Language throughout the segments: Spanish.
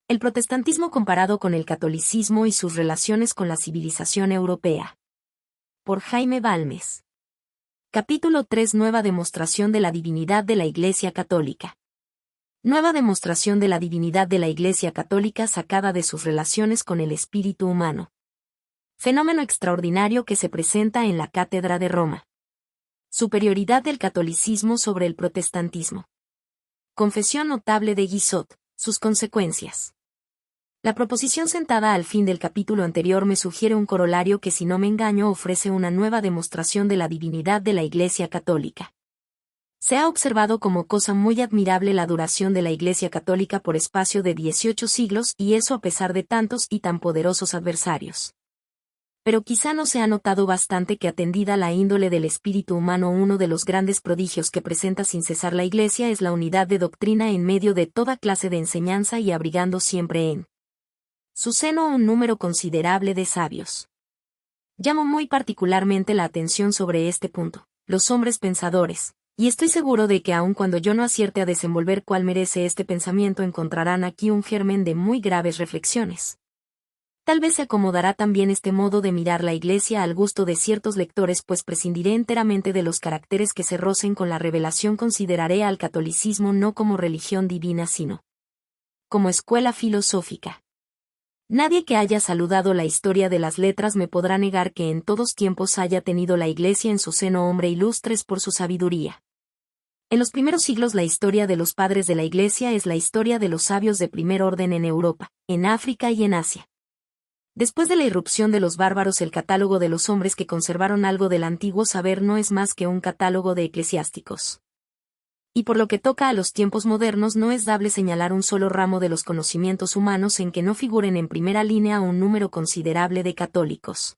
El protestantismo comparado con el catolicismo y sus relaciones con la civilización europea. Por Jaime Balmes. Capítulo 3. Nueva demostración de la divinidad de la Iglesia Católica. Nueva demostración de la divinidad de la Iglesia Católica sacada de sus relaciones con el espíritu humano. Fenómeno extraordinario que se presenta en la Cátedra de Roma. Superioridad del catolicismo sobre el protestantismo. Confesión notable de Guizot, sus consecuencias. La proposición sentada al fin del capítulo anterior me sugiere un corolario que, si no me engaño, ofrece una nueva demostración de la divinidad de la Iglesia Católica. Se ha observado como cosa muy admirable la duración de la Iglesia Católica por espacio de 18 siglos, y eso a pesar de tantos y tan poderosos adversarios. Pero quizá no se ha notado bastante que, atendida la índole del espíritu humano, uno de los grandes prodigios que presenta sin cesar la Iglesia es la unidad de doctrina en medio de toda clase de enseñanza y abrigando siempre en su seno un número considerable de sabios. Llamo muy particularmente la atención sobre este punto, los hombres pensadores, y estoy seguro de que aun cuando yo no acierte a desenvolver cuál merece este pensamiento, encontrarán aquí un germen de muy graves reflexiones. Tal vez se acomodará también este modo de mirar la Iglesia al gusto de ciertos lectores, pues prescindiré enteramente de los caracteres que se rocen con la revelación. Consideraré al catolicismo no como religión divina, sino como escuela filosófica. Nadie que haya saludado la historia de las letras me podrá negar que en todos tiempos haya tenido la Iglesia en su seno hombres ilustres por su sabiduría. En los primeros siglos la historia de los padres de la Iglesia es la historia de los sabios de primer orden en Europa, en África y en Asia. Después de la irrupción de los bárbaros, el catálogo de los hombres que conservaron algo del antiguo saber no es más que un catálogo de eclesiásticos. Y por lo que toca a los tiempos modernos, no es dable señalar un solo ramo de los conocimientos humanos en que no figuren en primera línea un número considerable de católicos.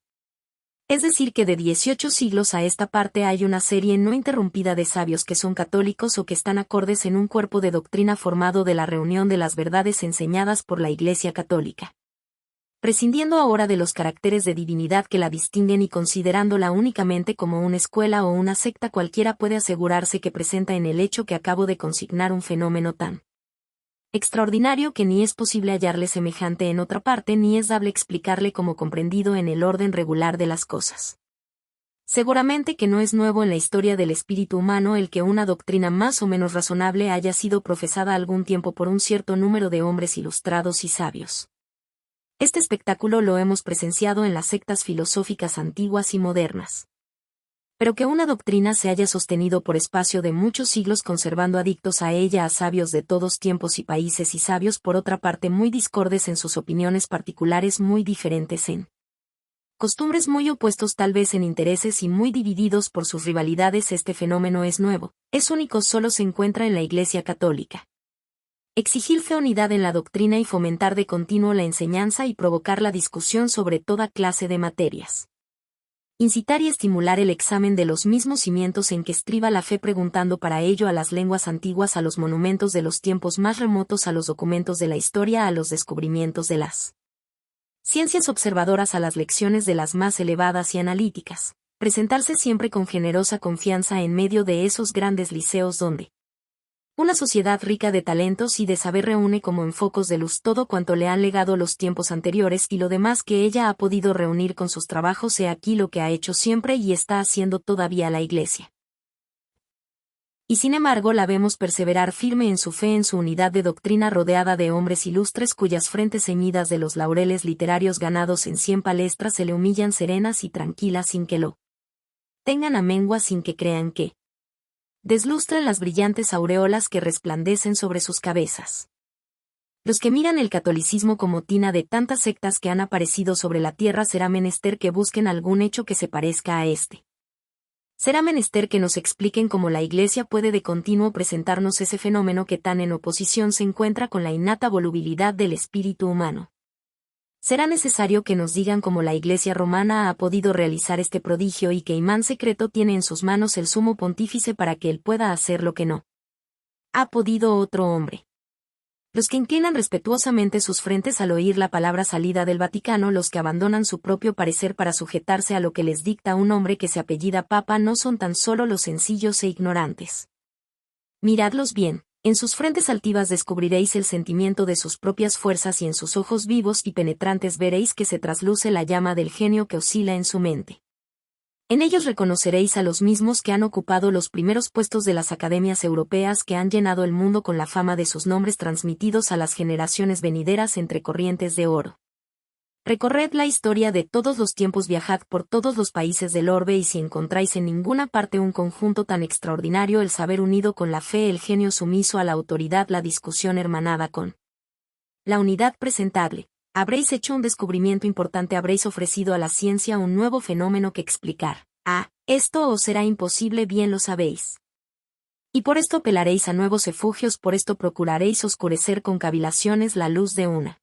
Es decir, que de 18 siglos a esta parte hay una serie no interrumpida de sabios que son católicos o que están acordes en un cuerpo de doctrina formado de la reunión de las verdades enseñadas por la Iglesia Católica. Prescindiendo ahora de los caracteres de divinidad que la distinguen y considerándola únicamente como una escuela o una secta, cualquiera puede asegurarse que presenta en el hecho que acabo de consignar un fenómeno tan extraordinario que ni es posible hallarle semejante en otra parte, ni es dable explicarle como comprendido en el orden regular de las cosas. Seguramente que no es nuevo en la historia del espíritu humano el que una doctrina más o menos razonable haya sido profesada algún tiempo por un cierto número de hombres ilustrados y sabios. Este espectáculo lo hemos presenciado en las sectas filosóficas antiguas y modernas. Pero que una doctrina se haya sostenido por espacio de muchos siglos conservando adictos a ella a sabios de todos tiempos y países, y sabios por otra parte muy discordes en sus opiniones particulares, muy diferentes en costumbres, muy opuestos tal vez en intereses y muy divididos por sus rivalidades, este fenómeno es nuevo, es único, solo se encuentra en la Iglesia Católica. Exigir fe, unidad en la doctrina y fomentar de continuo la enseñanza y provocar la discusión sobre toda clase de materias. Incitar y estimular el examen de los mismos cimientos en que estriba la fe, preguntando para ello a las lenguas antiguas, a los monumentos de los tiempos más remotos, a los documentos de la historia, a los descubrimientos de las ciencias observadoras, a las lecciones de las más elevadas y analíticas. Presentarse siempre con generosa confianza en medio de esos grandes liceos donde una sociedad rica de talentos y de saber reúne como en focos de luz todo cuanto le han legado los tiempos anteriores y lo demás que ella ha podido reunir con sus trabajos. He aquí lo que ha hecho siempre y está haciendo todavía la Iglesia. Y sin embargo la vemos perseverar firme en su fe, en su unidad de doctrina, rodeada de hombres ilustres cuyas frentes ceñidas de los laureles literarios ganados en 100 palestras se le humillan serenas y tranquilas sin que lo tengan a mengua, sin que crean que deslustran las brillantes aureolas que resplandecen sobre sus cabezas. Los que miran el catolicismo como tina de tantas sectas que han aparecido sobre la tierra, será menester que busquen algún hecho que se parezca a este. Será menester que nos expliquen cómo la Iglesia puede de continuo presentarnos ese fenómeno que tan en oposición se encuentra con la innata volubilidad del espíritu humano. Será necesario que nos digan cómo la Iglesia romana ha podido realizar este prodigio y qué imán secreto tiene en sus manos el sumo pontífice para que él pueda hacer lo que no ha podido otro hombre. Los que inclinan respetuosamente sus frentes al oír la palabra salida del Vaticano, los que abandonan su propio parecer para sujetarse a lo que les dicta un hombre que se apellida Papa, no son tan solo los sencillos e ignorantes. Miradlos bien, En sus frentes altivas descubriréis el sentimiento de sus propias fuerzas y en sus ojos vivos y penetrantes veréis que se trasluce la llama del genio que oscila en su mente. En ellos reconoceréis a los mismos que han ocupado los primeros puestos de las academias europeas que han llenado el mundo con la fama de sus nombres transmitidos a las generaciones venideras entre corrientes de oro. Recorred la historia de todos los tiempos, viajad por todos los países del orbe y si encontráis en ninguna parte un conjunto tan extraordinario, el saber unido con la fe, el genio sumiso a la autoridad, la discusión hermanada con la unidad presentable, habréis hecho un descubrimiento importante, habréis ofrecido a la ciencia un nuevo fenómeno que explicar. Esto os será imposible, bien lo sabéis. Y por esto apelaréis a nuevos efugios, por esto procuraréis oscurecer con cavilaciones la luz de una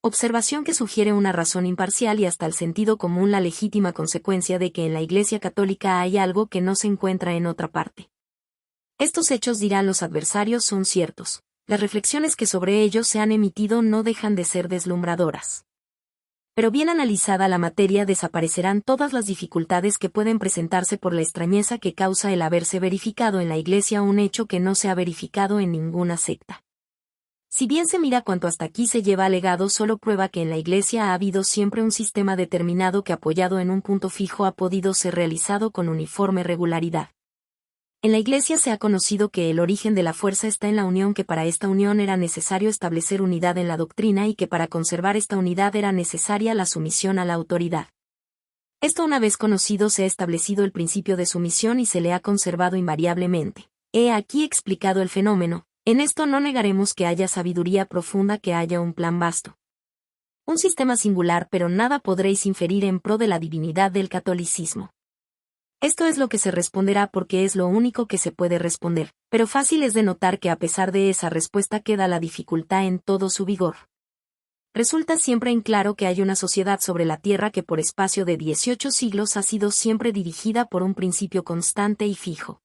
observación que sugiere una razón imparcial y hasta el sentido común, la legítima consecuencia de que en la Iglesia Católica hay algo que no se encuentra en otra parte. Estos hechos, dirán los adversarios, son ciertos. Las reflexiones que sobre ellos se han emitido no dejan de ser deslumbradoras. Pero bien analizada la materia, desaparecerán todas las dificultades que pueden presentarse por la extrañeza que causa el haberse verificado en la Iglesia un hecho que no se ha verificado en ninguna secta. Si bien se mira cuanto hasta aquí se lleva alegado, solo prueba que en la Iglesia ha habido siempre un sistema determinado que, apoyado en un punto fijo, ha podido ser realizado con uniforme regularidad. En la Iglesia se ha conocido que el origen de la fuerza está en la unión, que para esta unión era necesario establecer unidad en la doctrina y que para conservar esta unidad era necesaria la sumisión a la autoridad. Esto, una vez conocido, se ha establecido el principio de sumisión y se le ha conservado invariablemente. He aquí explicado el fenómeno. En esto no negaremos que haya sabiduría profunda, que haya un plan vasto. Un sistema singular, pero nada podréis inferir en pro de la divinidad del catolicismo. Esto es lo que se responderá porque es lo único que se puede responder, pero fácil es de notar que a pesar de esa respuesta queda la dificultad en todo su vigor. Resulta siempre en claro que hay una sociedad sobre la tierra que por espacio de 18 siglos ha sido siempre dirigida por un principio constante y fijo.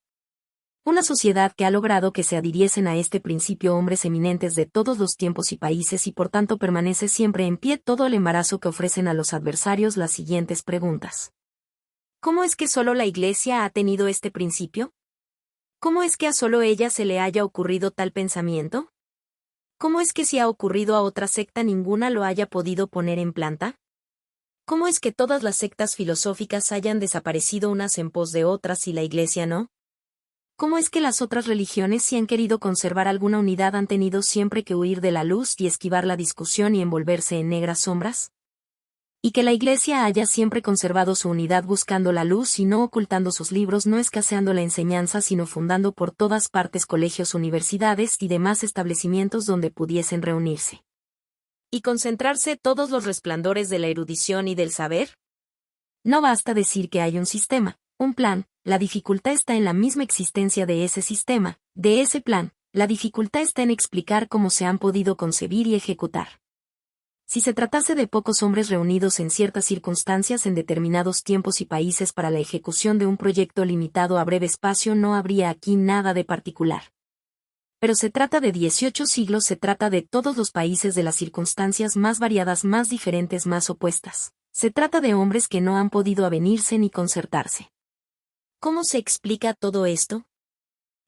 Una sociedad que ha logrado que se adhiriesen a este principio hombres eminentes de todos los tiempos y países y por tanto permanece siempre en pie todo el embarazo que ofrecen a los adversarios las siguientes preguntas. ¿Cómo es que solo la Iglesia ha tenido este principio? ¿Cómo es que a solo ella se le haya ocurrido tal pensamiento? ¿Cómo es que si ha ocurrido a otra secta ninguna lo haya podido poner en planta? ¿Cómo es que todas las sectas filosóficas hayan desaparecido unas en pos de otras y la Iglesia no? ¿Cómo es que las otras religiones, si han querido conservar alguna unidad, han tenido siempre que huir de la luz y esquivar la discusión y envolverse en negras sombras? Y que la Iglesia haya siempre conservado su unidad buscando la luz y no ocultando sus libros, no escaseando la enseñanza, sino fundando por todas partes colegios, universidades y demás establecimientos donde pudiesen reunirse y concentrarse todos los resplandores de la erudición y del saber? No basta decir que hay un sistema, un plan, la dificultad está en la misma existencia de ese sistema, de ese plan, la dificultad está en explicar cómo se han podido concebir y ejecutar. Si se tratase de pocos hombres reunidos en ciertas circunstancias en determinados tiempos y países para la ejecución de un proyecto limitado a breve espacio, no habría aquí nada de particular. Pero se trata de 18 siglos, se trata de todos los países, de las circunstancias más variadas, más diferentes, más opuestas. Se trata de hombres que no han podido avenirse ni concertarse. ¿Cómo se explica todo esto?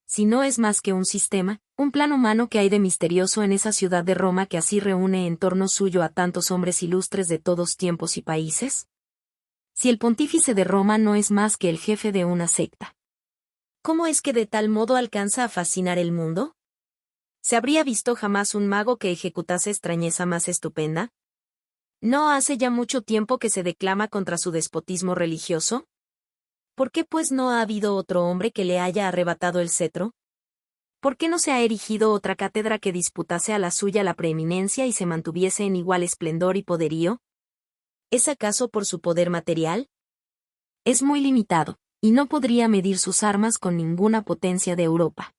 Si no es más que un sistema, un plan humano, que hay de misterioso en esa ciudad de Roma que así reúne en torno suyo a tantos hombres ilustres de todos tiempos y países? Si el pontífice de Roma no es más que el jefe de una secta, ¿cómo es que de tal modo alcanza a fascinar el mundo? ¿Se habría visto jamás un mago que ejecutase extrañeza más estupenda? ¿No hace ya mucho tiempo que se declama contra su despotismo religioso? ¿Por qué pues no ha habido otro hombre que le haya arrebatado el cetro? ¿Por qué no se ha erigido otra cátedra que disputase a la suya la preeminencia y se mantuviese en igual esplendor y poderío? ¿Es acaso por su poder material? Es muy limitado, y no podría medir sus armas con ninguna potencia de Europa.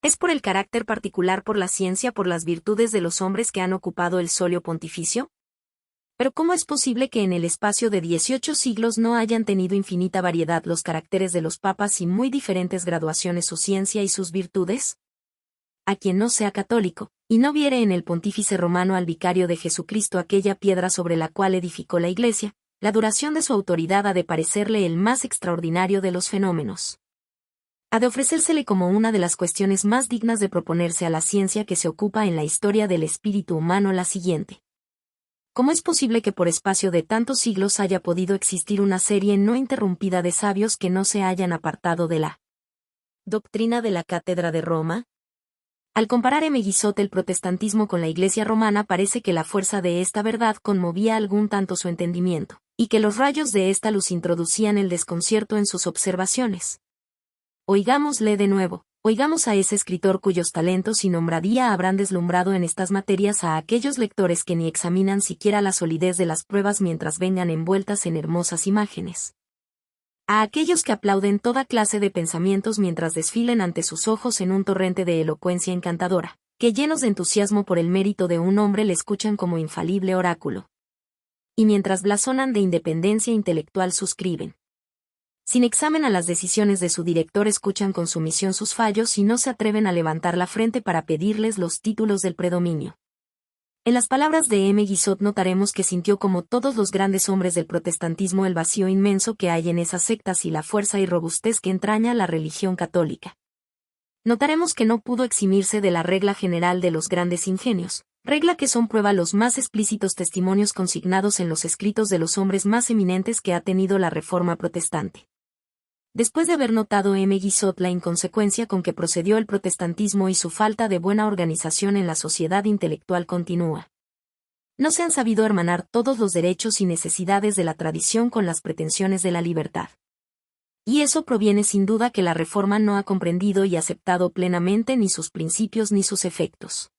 ¿Es por el carácter particular, por la ciencia, por las virtudes de los hombres que han ocupado el solio pontificio? Pero ¿cómo es posible que en el espacio de 18 siglos no hayan tenido infinita variedad los caracteres de los papas y muy diferentes graduaciones su ciencia y sus virtudes? A quien no sea católico, y no viere en el pontífice romano al vicario de Jesucristo aquella piedra sobre la cual edificó la Iglesia, la duración de su autoridad ha de parecerle el más extraordinario de los fenómenos. Ha de ofrecérsele como una de las cuestiones más dignas de proponerse a la ciencia que se ocupa en la historia del espíritu humano la siguiente. ¿Cómo es posible que por espacio de tantos siglos haya podido existir una serie no interrumpida de sabios que no se hayan apartado de la doctrina de la Cátedra de Roma? Al comparar M. Guizot el protestantismo con la Iglesia romana, parece que la fuerza de esta verdad conmovía algún tanto su entendimiento, y que los rayos de esta luz introducían el desconcierto en sus observaciones. Oigámosle de nuevo. Oigamos a ese escritor cuyos talentos y nombradía habrán deslumbrado en estas materias a aquellos lectores que ni examinan siquiera la solidez de las pruebas mientras vengan envueltas en hermosas imágenes. A aquellos que aplauden toda clase de pensamientos mientras desfilen ante sus ojos en un torrente de elocuencia encantadora, que llenos de entusiasmo por el mérito de un hombre le escuchan como infalible oráculo. Y mientras blasonan de independencia intelectual suscriben. Sin examen a las decisiones de su director, escuchan con sumisión sus fallos y no se atreven a levantar la frente para pedirles los títulos del predominio. En las palabras de M. Guizot notaremos que sintió como todos los grandes hombres del protestantismo el vacío inmenso que hay en esas sectas y la fuerza y robustez que entraña la religión católica. Notaremos que no pudo eximirse de la regla general de los grandes ingenios, regla que son prueba los más explícitos testimonios consignados en los escritos de los hombres más eminentes que ha tenido la Reforma protestante. Después de haber notado M. Guizot la inconsecuencia con que procedió el protestantismo y su falta de buena organización en la sociedad intelectual, continúa. No se han sabido hermanar todos los derechos y necesidades de la tradición con las pretensiones de la libertad. Y eso proviene sin duda que la Reforma no ha comprendido y aceptado plenamente ni sus principios ni sus efectos.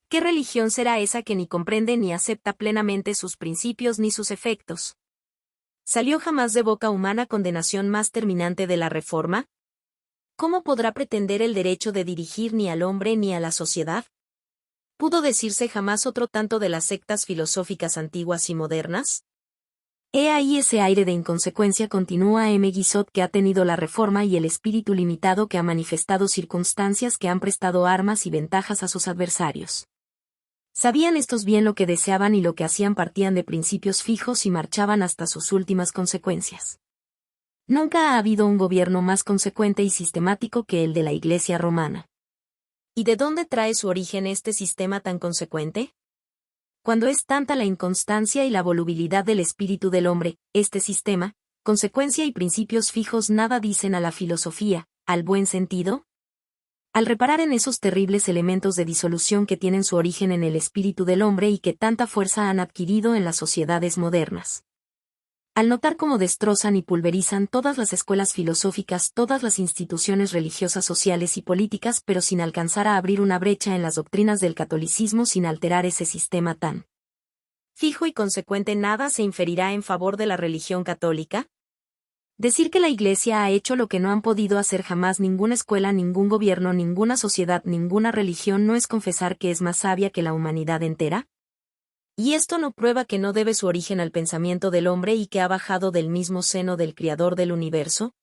¿Qué religión será esa que ni comprende ni acepta plenamente sus principios ni sus efectos? ¿Salió jamás de boca humana condenación más terminante de la Reforma? ¿Cómo podrá pretender el derecho de dirigir ni al hombre ni a la sociedad? ¿Pudo decirse jamás otro tanto de las sectas filosóficas antiguas y modernas? He ahí ese aire de inconsecuencia, continúa M. Guizot, que ha tenido la Reforma y el espíritu limitado que ha manifestado circunstancias que han prestado armas y ventajas a sus adversarios. Sabían estos bien lo que deseaban y lo que hacían, partían de principios fijos y marchaban hasta sus últimas consecuencias. Nunca ha habido un gobierno más consecuente y sistemático que el de la Iglesia romana. ¿Y de dónde trae su origen este sistema tan consecuente? Cuando es tanta la inconstancia y la volubilidad del espíritu del hombre, este sistema, consecuencia y principios fijos nada dicen a la filosofía, al buen sentido. Al reparar en esos terribles elementos de disolución que tienen su origen en el espíritu del hombre y que tanta fuerza han adquirido en las sociedades modernas. Al notar cómo destrozan y pulverizan todas las escuelas filosóficas, todas las instituciones religiosas, sociales y políticas, pero sin alcanzar a abrir una brecha en las doctrinas del catolicismo, sin alterar ese sistema tan fijo y consecuente, nada se inferirá en favor de la religión católica. Decir que la Iglesia ha hecho lo que no han podido hacer jamás ninguna escuela, ningún gobierno, ninguna sociedad, ninguna religión, ¿no es confesar que es más sabia que la humanidad entera? ¿Y esto no prueba que no debe su origen al pensamiento del hombre y que ha bajado del mismo seno del Criador del universo?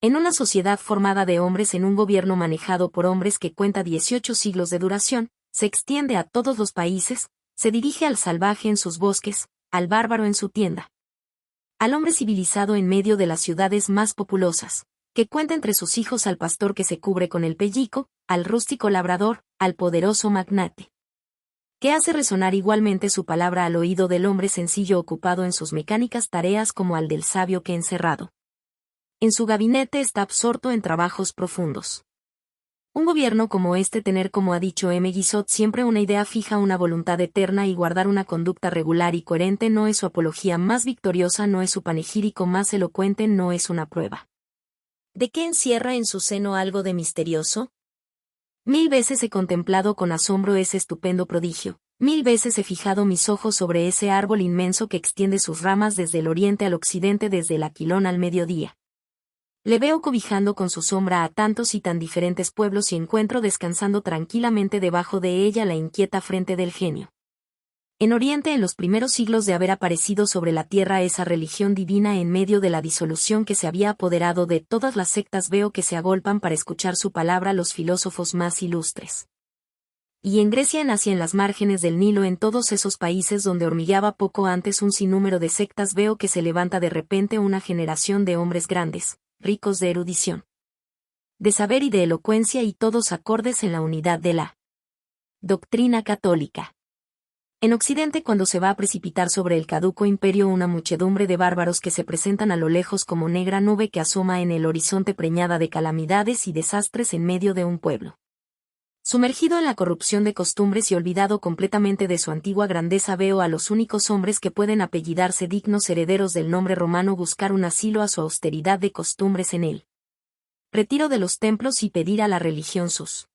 En una sociedad formada de hombres, en un gobierno manejado por hombres que cuenta 18 siglos de duración, se extiende a todos los países, se dirige al salvaje en sus bosques, al bárbaro en su tienda, al hombre civilizado en medio de las ciudades más populosas, que cuenta entre sus hijos al pastor que se cubre con el pellico, al rústico labrador, al poderoso magnate, que hace resonar igualmente su palabra al oído del hombre sencillo ocupado en sus mecánicas tareas, como al del sabio que, encerrado en su gabinete, está absorto en trabajos profundos. Un gobierno como este, tener, como ha dicho M. Guizot, siempre una idea fija, una voluntad eterna y guardar una conducta regular y coherente, no es su apología más victoriosa, no es su panegírico más elocuente, no es una prueba ¿de qué encierra en su seno algo de misterioso? 1000 veces he contemplado con asombro ese estupendo prodigio, 1000 veces he fijado mis ojos sobre ese árbol inmenso que extiende sus ramas desde el oriente al occidente, desde el Aquilón al mediodía. Le veo cobijando con su sombra a tantos y tan diferentes pueblos y encuentro descansando tranquilamente debajo de ella la inquieta frente del genio. En Oriente, en los primeros siglos de haber aparecido sobre la tierra esa religión divina, en medio de la disolución que se había apoderado de todas las sectas, veo que se agolpan para escuchar su palabra los filósofos más ilustres. Y en Grecia, en Asia, en las márgenes del Nilo, en todos esos países donde hormigueaba poco antes un sinnúmero de sectas, veo que se levanta de repente una generación de hombres grandes, ricos de erudición, de saber y de elocuencia y todos acordes en la unidad de la doctrina católica. En Occidente, cuando se va a precipitar sobre el caduco imperio una muchedumbre de bárbaros que se presentan a lo lejos como negra nube que asoma en el horizonte preñada de calamidades y desastres en medio de un pueblo sumergido en la corrupción de costumbres y olvidado completamente de su antigua grandeza, veo a los únicos hombres que pueden apellidarse dignos herederos del nombre romano buscar un asilo a su austeridad de costumbres en él. Retiro de los templos y pedir a la religión sus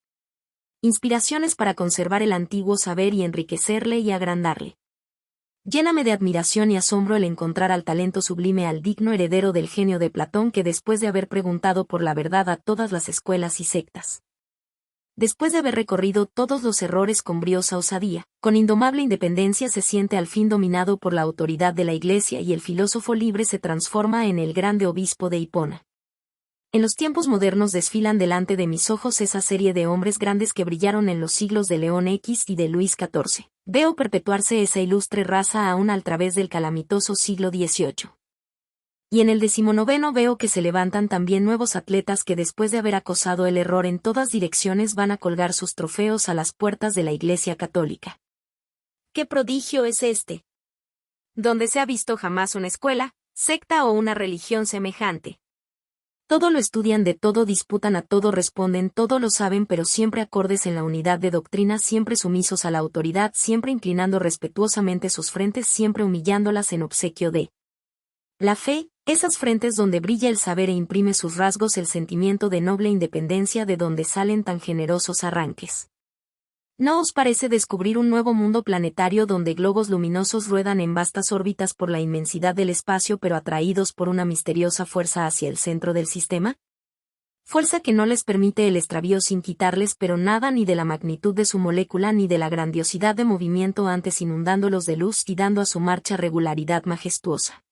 inspiraciones para conservar el antiguo saber y enriquecerle y agrandarle. Lléname de admiración y asombro el encontrar al talento sublime, al digno heredero del genio de Platón, que después de haber preguntado por la verdad a todas las escuelas y sectas, después de haber recorrido todos los errores con briosa osadía, con indomable independencia se siente al fin dominado por la autoridad de la Iglesia y el filósofo libre se transforma en el grande obispo de Hipona. En los tiempos modernos desfilan delante de mis ojos esa serie de hombres grandes que brillaron en los siglos de León X y de Luis XIV. Veo perpetuarse esa ilustre raza aún al través del calamitoso siglo XVIII. Y en el 19 veo que se levantan también nuevos atletas que después de haber acosado el error en todas direcciones van a colgar sus trofeos a las puertas de la Iglesia Católica. ¿Qué prodigio es este? Donde se ha visto jamás una escuela, secta o una religión semejante. Todo lo estudian, de todo disputan, a todo responden, todo lo saben, pero siempre acordes en la unidad de doctrina, siempre sumisos a la autoridad, siempre inclinando respetuosamente sus frentes, siempre humillándolas en obsequio de la fe, esas frentes donde brilla el saber e imprime sus rasgos el sentimiento de noble independencia de donde salen tan generosos arranques. ¿No os parece descubrir un nuevo mundo planetario donde globos luminosos ruedan en vastas órbitas por la inmensidad del espacio, pero atraídos por una misteriosa fuerza hacia el centro del sistema? Fuerza que no les permite el extravío sin quitarles pero nada ni de la magnitud de su molécula ni de la grandiosidad de movimiento, antes inundándolos de luz y dando a su marcha regularidad majestuosa.